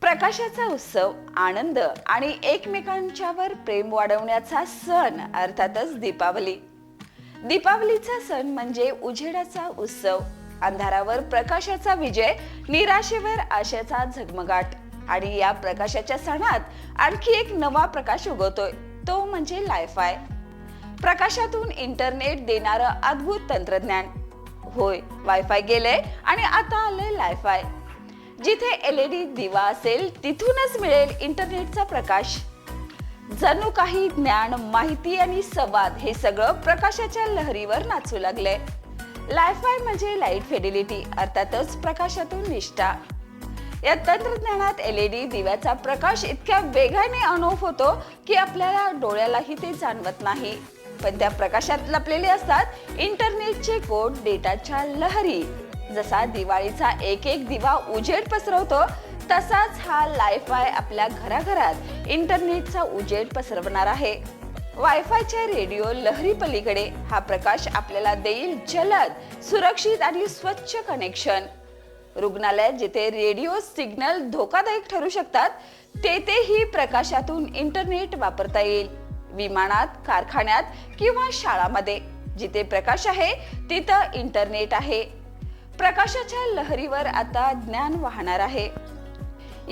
प्रकाशाचा उत्सव, आनंद आणि एकमेकांच्यावर प्रेम वाढवण्याचा सण अर्थातच दीपावली. दीपावलीचा सण म्हणजे उजेडाचा उत्सव, अंधारावर प्रकाशाचा विजय, निराशेवर आशेचा झगमगाट. आणि या प्रकाशाच्या सणात आणखी एक नवा प्रकाश उगवतोय, तो म्हणजे लायफाय. प्रकाशातून इंटरनेट देणारं अद्भुत तंत्रज्ञान. होय, वायफाय गेलंय आणि आता आलंय लायफाय. जिथे एलईडी दिवा असेल तिथूनच मिळेल इंटरनेटचा प्रकाश. जणू काही ज्ञान, माहिती आणि संवाद हे सगळं प्रकाशाच्या लहरीवर नाचू लागले. लायफाय म्हणजे लाईट फिडेलिटी, अर्थातच प्रकाशातून निष्ठा. या तंत्रज्ञानात एलईडी दिव्याचा प्रकाश इतक्या वेगाने ऑन ऑफ होतो की आपल्याला डोळ्यालाही ते जाणवत नाही. पण त्या प्रकाशात लपलेले असतात इंटरनेटचे कोड, डेटाच्या लहरी. जसा दिवाळीचा एक एक दिवा उजेड पसरवतो, तसाच हा लायफाय आपल्या घराघरात इंटरनेटचा उजेड पसरवणार आहे. वायफायच्या रेडिओ लहरी पलीकडे हा प्रकाश आपल्याला देईल जलद, सुरक्षित आणि स्वच्छ कनेक्शन. रुग्णालयात जिथे रेडिओ सिग्नल धोकादायक ठरू शकतात, तेथेही प्रकाशातून इंटरनेट वापरता येईल. विमानात, कारखान्यात किंवा शाळांमध्ये जिथे प्रकाश आहे तिथं इंटरनेट आहे. प्रकाशाच्या लहरीवर आता ज्ञान वाहणार आहे.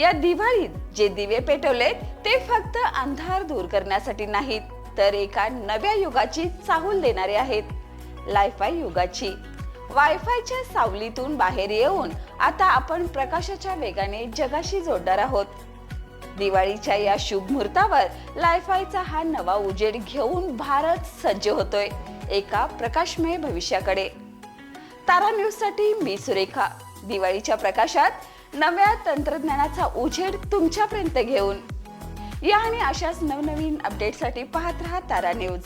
या दिवाळीत जे दिवे पेटवले ते फक्त अंधार दूर करण्यासाठी नाहीत, तर एका नव्या युगाची चाहूल देणारे आहेत, लायफाय युगाची. वायफायच्या सावलीतून बाहेर येऊन आता आपण प्रकाशाच्या वेगाने जगाशी जोडणार आहोत. दिवाळीच्या या शुभ मुहूर्तावर लायफायचा हा नवा उजेड घेऊन भारत सज्ज होतोय एका प्रकाशमय भविष्याकडे. तारा न्यूज साठी मी सुरेखा. दिवाळीच्या प्रकाशात नव्या तंत्रज्ञानाचा उजेड तुमच्यापर्यंत घेऊन या आणि अशाच नवनवीन अपडेटसाठी पाहत रहा तारा न्यूज.